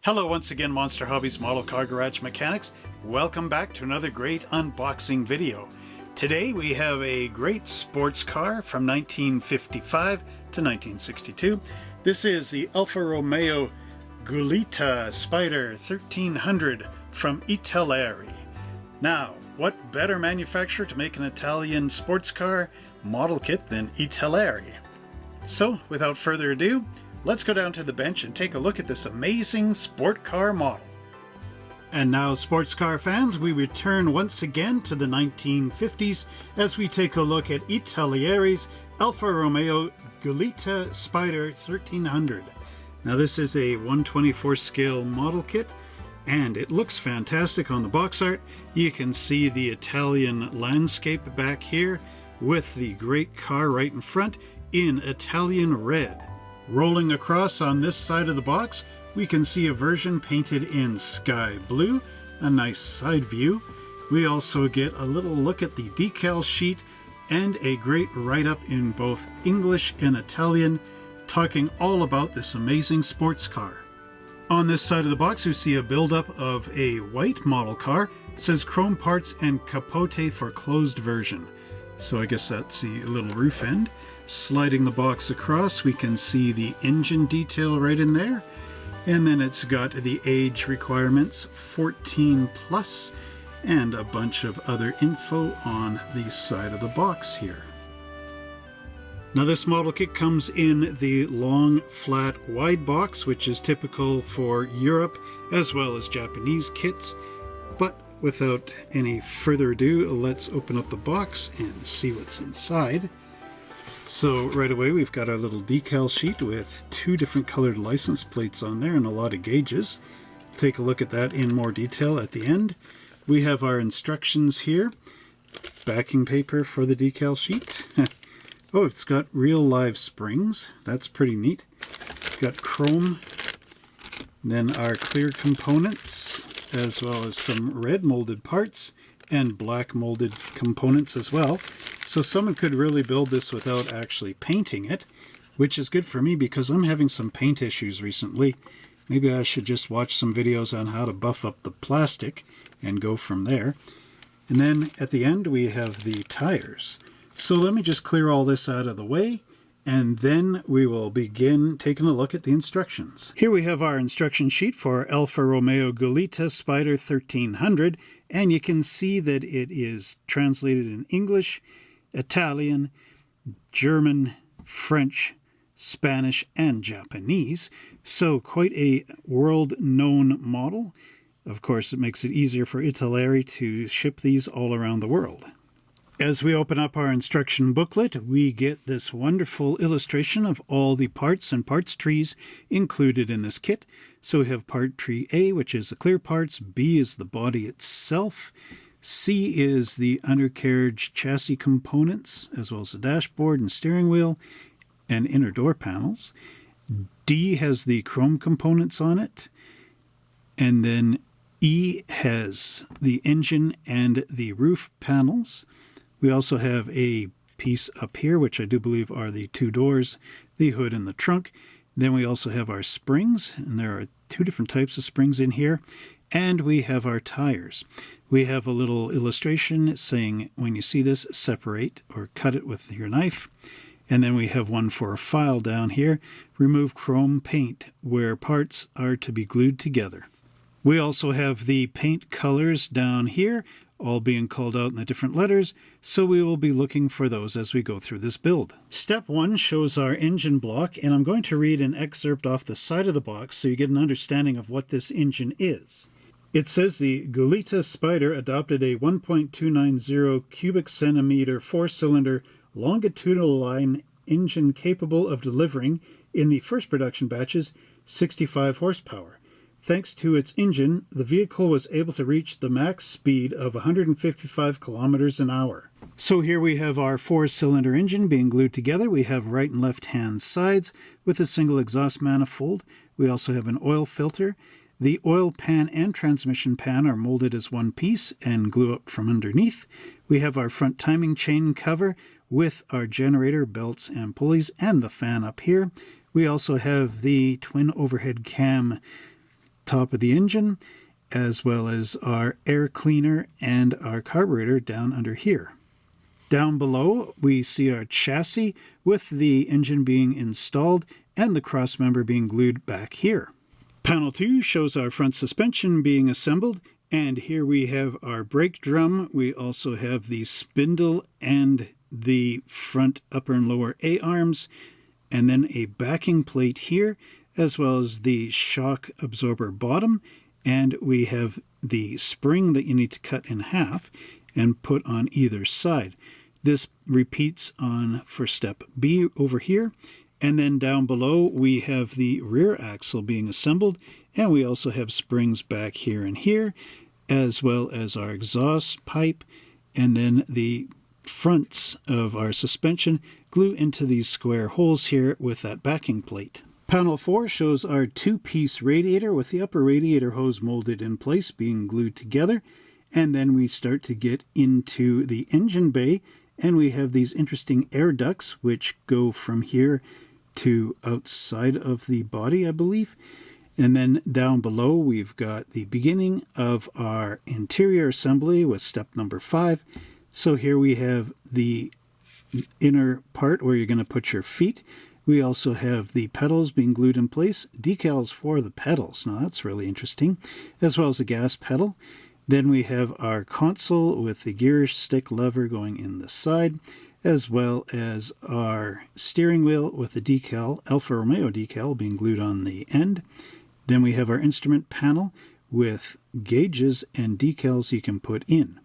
Hello once again, Monster Hobbies Model Car Garage Mechanics. Welcome back to another great unboxing video. Today we have a great sports car from 1955 to 1962. This is the Alfa Romeo Giulietta Spider 1300 from Italeri. Now, what better manufacturer to make an Italian sports car model kit than Italeri? So, without further ado, let's go down to the bench and take a look at this amazing sport car model. And now, sports car fans, we return once again to the 1950s as we take a look at Italeri's Alfa Romeo Giulietta Spider 1300. Now this is a 1/24 scale model kit, and it looks fantastic on the box art. You can see the Italian landscape back here with the great car right in front in Italian red. Rolling across on this side of the box, we can see a version painted in sky blue, a nice side view. We also get a little look at the decal sheet and a great write-up in both English and Italian, talking all about this amazing sports car. On this side of the box, we see a buildup of a white model car. It says chrome parts and capote for closed version. So I guess that's the little roof end. Sliding the box across, we can see the engine detail right in there. And then it's got the age requirements, 14 plus, and a bunch of other info on the side of the box here. Now this model kit comes in the long, flat, wide box, which is typical for Europe as well as Japanese kits. But without any further ado, let's open up the box and see what's inside. So right away we've got our little decal sheet with two different colored license plates on there and a lot of gauges. Take a look at that in more detail at the end. We have our instructions here, backing paper for the decal sheet. Oh, it's got real live springs. That's pretty neat. Got chrome, then our clear components, as well as some red molded parts and black molded components as well. So someone could really build this without actually painting it, which is good for me because I'm having some paint issues recently. Maybe I should just watch some videos on how to buff up the plastic and go from there. And then at the end we have the tires. So let me just clear all this out of the way, and then we will begin taking a look at the instructions. Here we have our instruction sheet for Alfa Romeo Giulietta Spider 1300, and you can see that it is translated in English, Italian, German, French, Spanish, and Japanese. So quite a world-known model. Of course, it makes it easier for Italeri to ship these all around the world. As we open up our instruction booklet, we get this wonderful illustration of all the parts and parts trees included in this kit. So we have part tree A, which is the clear parts, B is the body itself, C is the undercarriage chassis components, as well as the dashboard and steering wheel and inner door panels. D has the chrome components on it, and then E has the engine and the roof panels. We also have a piece up here, which I do believe are the two doors, the hood and the trunk. Then we also have our springs, and there are two different types of springs in here. And we have our tires. We have a little illustration saying, when you see this, separate or cut it with your knife. And then we have one for a file down here, remove chrome paint where parts are to be glued together. We also have the paint colors down here, all being called out in the different letters, so we will be looking for those as we go through this build. Step 1 shows our engine block, and I'm going to read an excerpt off the side of the box so you get an understanding of what this engine is. It says the Giulietta Spider adopted a 1.290 cubic centimeter 4-cylinder longitudinal line engine capable of delivering, in the first production batches, 65 horsepower. Thanks to its engine, the vehicle was able to reach the max speed of 155 kilometers an hour. So here we have our 4-cylinder engine being glued together. We have right and left hand sides with a single exhaust manifold. We also have an oil filter. The oil pan and transmission pan are molded as one piece and glue up from underneath. We have our front timing chain cover with our generator, belts, and pulleys, and the fan up here. We also have the twin overhead cam top of the engine, as well as our air cleaner and our carburetor down under here. Down below, we see our chassis with the engine being installed and the cross member being glued back here. Panel 2 shows our front suspension being assembled, and here we have our brake drum. We also have the spindle and the front upper and lower A-arms, and then a backing plate here, as well as the shock absorber bottom, and we have the spring that you need to cut in half and put on either side. This repeats on for step B over here. And then down below we have the rear axle being assembled, and we also have springs back here and here, as well as our exhaust pipe, and then the fronts of our suspension glue into these square holes here with that backing plate. Panel 4 shows our two-piece radiator with the upper radiator hose molded in place being glued together, and then we start to get into the engine bay, and we have these interesting air ducts which go from here to outside of the body, I believe. And then down below we've got the beginning of our interior assembly with step number 5. So here we have the inner part where you're going to put your feet. We also have the pedals being glued in place, decals for the pedals. Now that's really interesting, as well as a gas pedal. Then we have our console with the gear stick lever going in the side, as well as our steering wheel with the decal, Alfa Romeo decal, being glued on the end. Then we have our instrument panel with gauges and decals you can put in.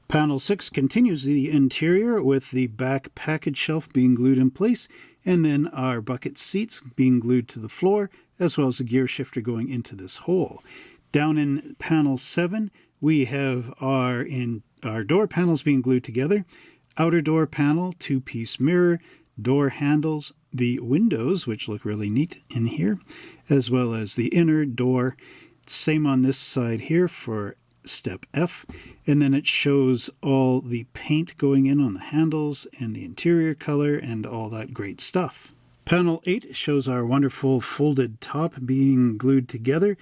Panel 6 continues the interior with the back package shelf being glued in place, and then our bucket seats being glued to the floor, as well as a gear shifter going into this hole. Down in panel 7, we have our door panels being glued together. Outer door panel, two-piece mirror, door handles, the windows, which look really neat in here, as well as the inner door. Same on this side here for step F, and then it shows all the paint going in on the handles and the interior color and all that great stuff. Panel 8 shows our wonderful folded top being glued together.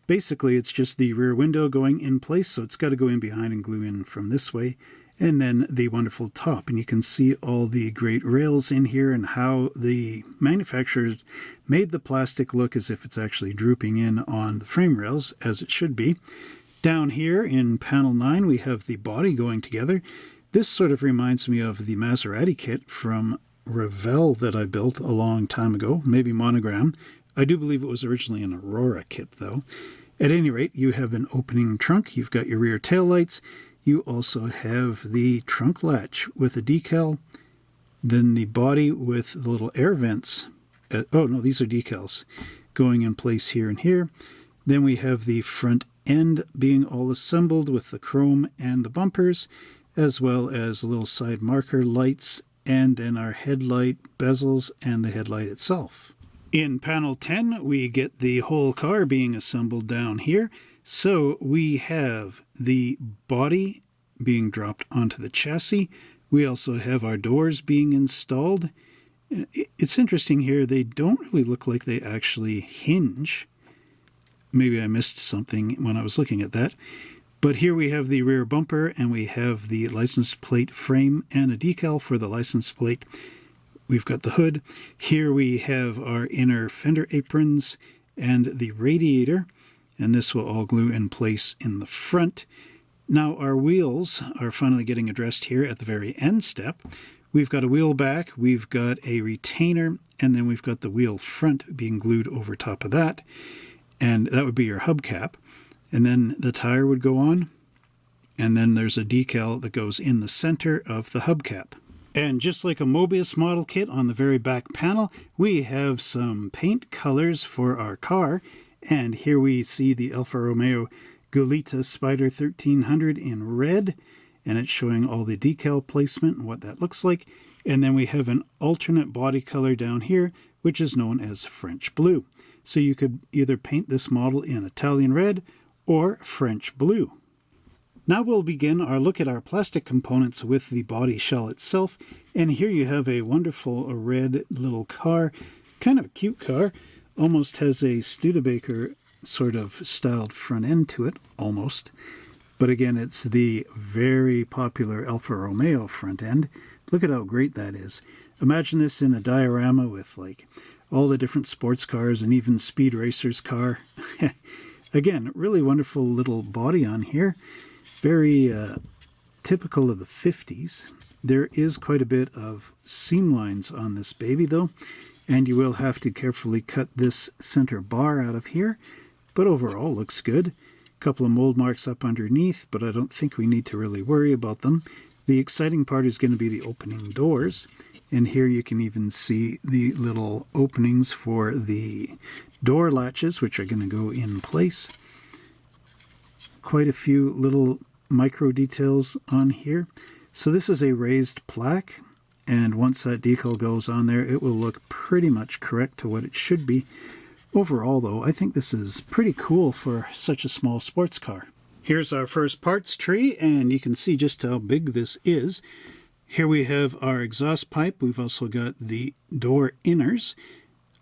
Basically, it's just the rear window going in place, so it's got to go in behind and glue in from this way. And then the wonderful top, and you can see all the great rails in here and how the manufacturers made the plastic look as if it's actually drooping in on the frame rails, as it should be. Down here in panel 9 we have the body going together. This sort of reminds me of the Maserati kit from Revell that I built a long time ago, maybe Monogram. I do believe it was originally an Aurora kit though. At any rate, you have an opening trunk, you've got your rear tail lights. You also have the trunk latch with a decal, then the body with the little air vents. Oh no, these are decals going in place here and here. Then we have the front end being all assembled with the chrome and the bumpers, as well as little side marker lights, and then our headlight bezels and the headlight itself. In panel 10, we get the whole car being assembled down here. So we have the body being dropped onto the chassis. We also have our doors being installed. It's interesting here, they don't really look like they actually hinge. Maybe I missed something when I was looking at that. But here we have the rear bumper, and we have the license plate frame and a decal for the license plate. We've got the hood. Here we have our inner fender aprons and the radiator, and this will all glue in place in the front. Now our wheels are finally getting addressed here at the very end step. We've got a wheel back, we've got a retainer, and then we've got the wheel front being glued over top of that. And that would be your hubcap. And then the tire would go on, and then there's a decal that goes in the center of the hubcap. And just like a Mobius model kit on the very back panel, we have some paint colors for our car. And here we see the Alfa Romeo Giulietta Spider 1300 in red, and it's showing all the decal placement and what that looks like. And then we have an alternate body color down here, which is known as French blue. So you could either paint this model in Italian red or French blue. Now we'll begin our look at our plastic components with the body shell itself. And here you have a wonderful red little car, kind of a cute car. Almost has a Studebaker sort of styled front end to it, almost. But again, it's the very popular Alfa Romeo front end. Look at how great that is. Imagine this in a diorama with like all the different sports cars and even Speed Racer's car. Again, really wonderful little body on here. Very typical of the 50s. There is quite a bit of seam lines on this baby though, and you will have to carefully cut this center bar out of here, but overall looks good. A couple of mold marks up underneath, but I don't think we need to really worry about them. The exciting part is going to be the opening doors, and here you can even see the little openings for the door latches, which are going to go in place. Quite a few little micro details on here. So this is a raised plaque, and once that decal goes on there, it will look pretty much correct to what it should be. Overall, though, I think this is pretty cool for such a small sports car. Here's our first parts tree, and you can see just how big this is. Here we have our exhaust pipe. We've also got the door inners.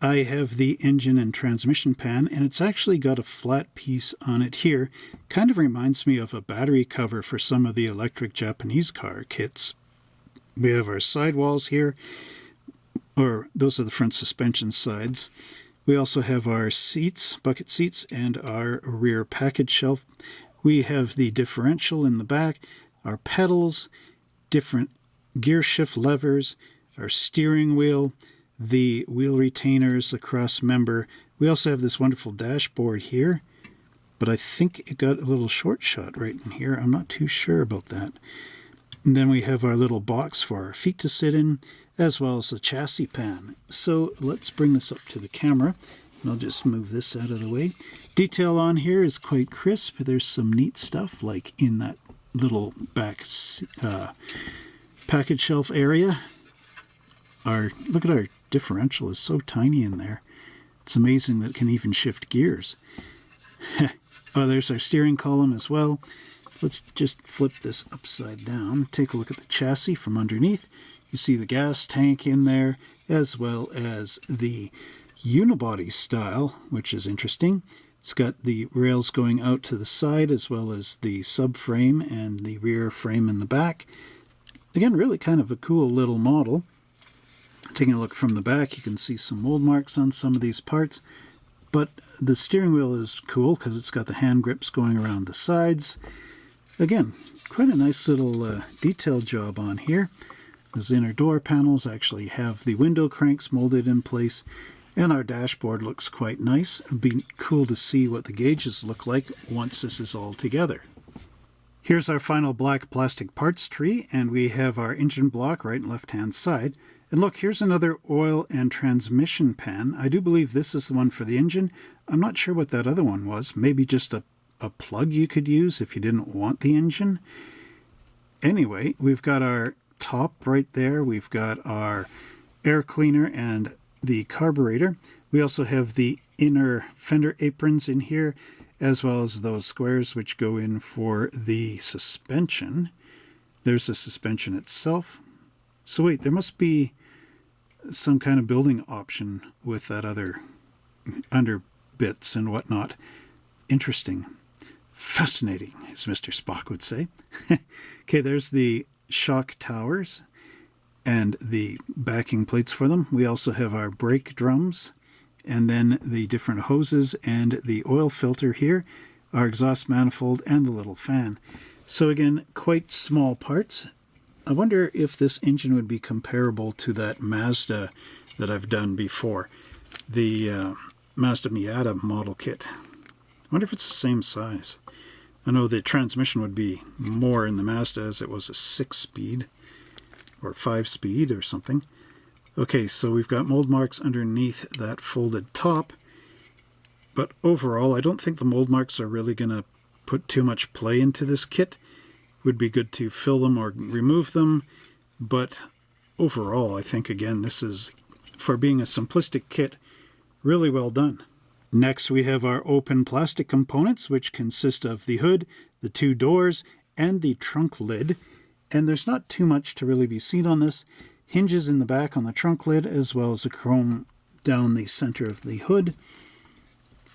I have the engine and transmission pan, and it's actually got a flat piece on it here. Kind of reminds me of a battery cover for some of the electric Japanese car kits. We have our sidewalls here, or those are the front suspension sides. We also have our seats, bucket seats, and our rear package shelf. We have the differential in the back, our pedals, different gear shift levers, our steering wheel, the wheel retainers, the cross member. We also have this wonderful dashboard here, but I think it got a little short shot right in here. I'm not too sure about that. And then we have our little box for our feet to sit in, as well as the chassis pan. So let's bring this up to the camera. I'll just move this out of the way. Detail on here is quite crisp. There's some neat stuff like in that little back package shelf area. Look at our differential is so tiny in there. It's amazing that it can even shift gears. Oh, there's our steering column as well. Let's just flip this upside down. Take a look at the chassis from underneath. You see the gas tank in there, as well as the unibody style, which is interesting. It's got the rails going out to the side, as well as the subframe and the rear frame in the back. Again, really kind of a cool little model. Taking a look from the back, you can see some mold marks on some of these parts, but the steering wheel is cool because it's got the hand grips going around the sides. Again, quite a nice little detail job on here. Those inner door panels actually have the window cranks molded in place, and our dashboard looks quite nice. It'd be cool to see what the gauges look like once this is all together. Here's our final black plastic parts tree, and we have our engine block right and left hand side. And look, here's another oil and transmission pan. I do believe this is the one for the engine. I'm not sure what that other one was. Maybe just a plug you could use if you didn't want the engine. Anyway, we've got our top right there. We've got our air cleaner and the carburetor. We also have the inner fender aprons in here, as well as those squares which go in for the suspension. There's the suspension itself. So wait, there must be some kind of building option with that other under bits and whatnot. Interesting. Fascinating, as Mr. Spock would say. Okay, there's the shock towers and the backing plates for them. We also have our brake drums, and then the different hoses and the oil filter here, our exhaust manifold, and the little fan. So again, quite small parts. I wonder if this engine would be comparable to that Mazda that I've done before, the Mazda Miata model kit. I wonder if it's the same size. I know the transmission would be more in the Mazda, as it was a 6-speed or 5-speed or something. Okay, so we've got mold marks underneath that folded top, but overall I don't think the mold marks are really going to put too much play into this kit. Would be good to fill them or remove them, but overall I think, again, this is, for being a simplistic kit, really well done. Next we have our open plastic components, which consist of the hood, the two doors, and the trunk lid. And there's not too much to really be seen on this. Hinges in the back on the trunk lid, as well as a chrome down the center of the hood.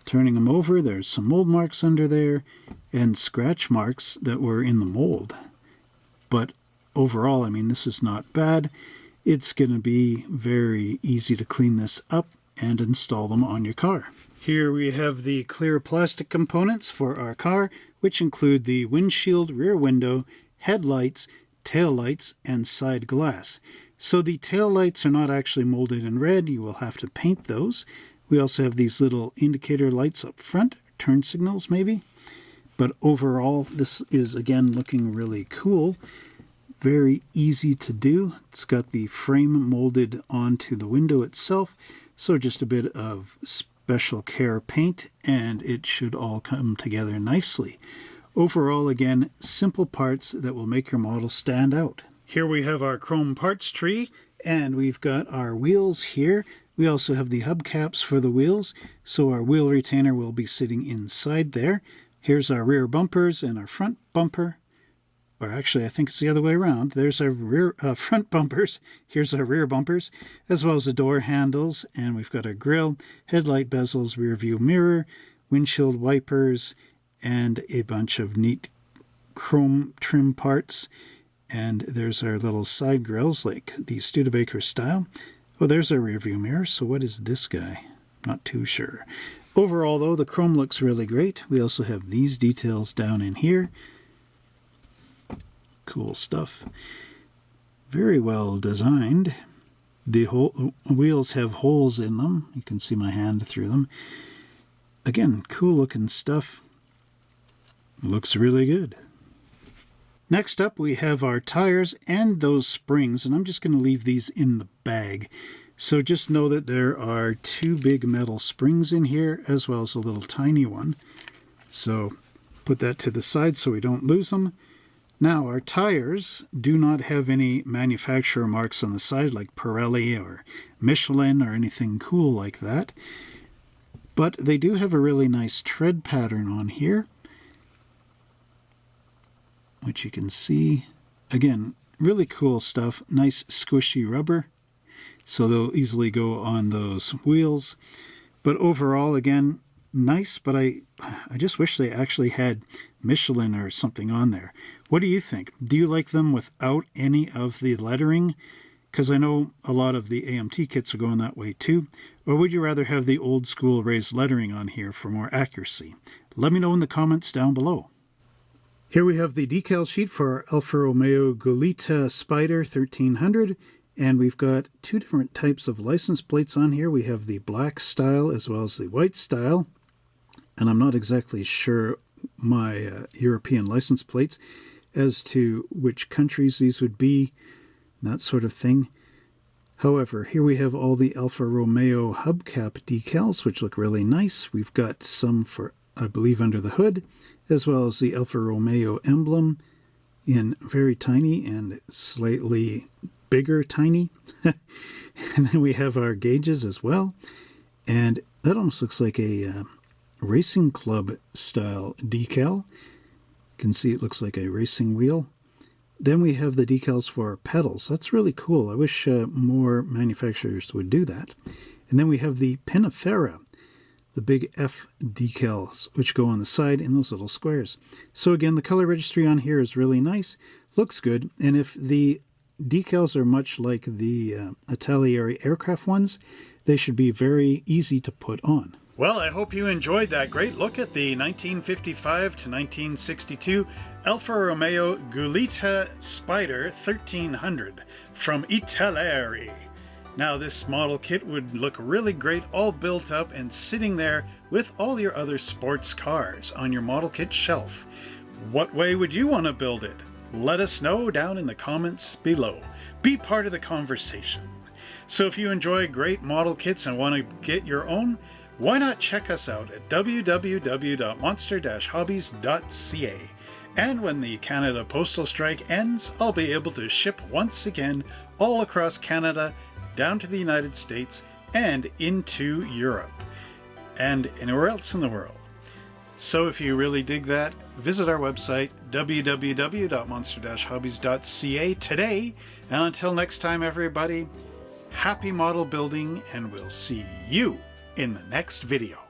Turning them over, there's some mold marks under there and scratch marks that were in the mold. But overall, I mean, this is not bad. It's going to be very easy to clean this up and install them on your car. Here we have the clear plastic components for our car, which include the windshield, rear window, headlights, tail lights, and side glass. So the tail lights are not actually molded in red. You will have to paint those. We also have these little indicator lights up front, turn signals maybe. But overall, this is again looking really cool. Very easy to do. It's got the frame molded onto the window itself. So just a bit of special care paint and it should all come together nicely. Overall, again, simple parts that will make your model stand out. Here we have our chrome parts tree and we've got our wheels here. We also have the hubcaps for the wheels, so our wheel retainer will be sitting inside there. Here's our rear bumpers and our front bumper. Or actually, I think it's the other way around. There's our rear front bumpers. Here's our rear bumpers, as well as the door handles. And we've got our grille, headlight bezels, rear view mirror, windshield wipers, and a bunch of neat chrome trim parts. And there's our little side grills, like the Studebaker style. Oh, there's our rear view mirror. So what is this guy? Not too sure. Overall, though, the chrome looks really great. We also have these details down in here. Cool stuff. Very well designed. The wheels have holes in them. You can see my hand through them. Again, cool looking stuff. Looks really good. Next up, we have our tires and those springs, and I'm just going to leave these in the bag. So just know that there are two big metal springs in here, as well as a little tiny one. So put that to the side so we don't lose them. Now, our tires do not have any manufacturer marks on the side, like Pirelli or Michelin or anything cool like that. But they do have a really nice tread pattern on here, which you can see. Again, really cool stuff. Nice squishy rubber, so they'll easily go on those wheels. But overall, again, nice, but I just wish they actually had Michelin or something on there. What do you think? Do you like them without any of the lettering? Because I know a lot of the AMT kits are going that way too. Or would you rather have the old school raised lettering on here for more accuracy? Let me know in the comments down below. Here we have the decal sheet for our Alfa Romeo Giulietta Spider 1300, and we've got two different types of license plates on here. We have the black style as well as the white style, and I'm not exactly sure my European license plates as to which countries these would be, that sort of thing. However, here we have all the Alfa Romeo hubcap decals, which look really nice. We've got some for, I believe, under the hood, as well as the Alfa Romeo emblem in very tiny and slightly bigger tiny. And then we have our gauges as well. And that almost looks like a racing club style decal. You can see it looks like a racing wheel. Then we have the decals for our pedals. That's really cool. I wish more manufacturers would do that. And then we have the Pinafera, the big F decals, which go on the side in those little squares. So again, the color registry on here is really nice. Looks good. And if the decals are much like the Italeri aircraft ones, they should be very easy to put on. Well, I hope you enjoyed that great look at the 1955 to 1962 Alfa Romeo Giulietta Spider 1300 from Italeri. Now, this model kit would look really great all built up and sitting there with all your other sports cars on your model kit shelf. What way would you want to build it? Let us know down in the comments below. Be part of the conversation. So if you enjoy great model kits and want to get your own, why not check us out at www.monster-hobbies.ca. And when the Canada postal strike ends, I'll be able to ship once again all across Canada, down to the United States, and into Europe, and anywhere else in the world. So if you really dig that, visit our website, www.monster-hobbies.ca today. And until next time, everybody, happy model building, and we'll see you in the next video.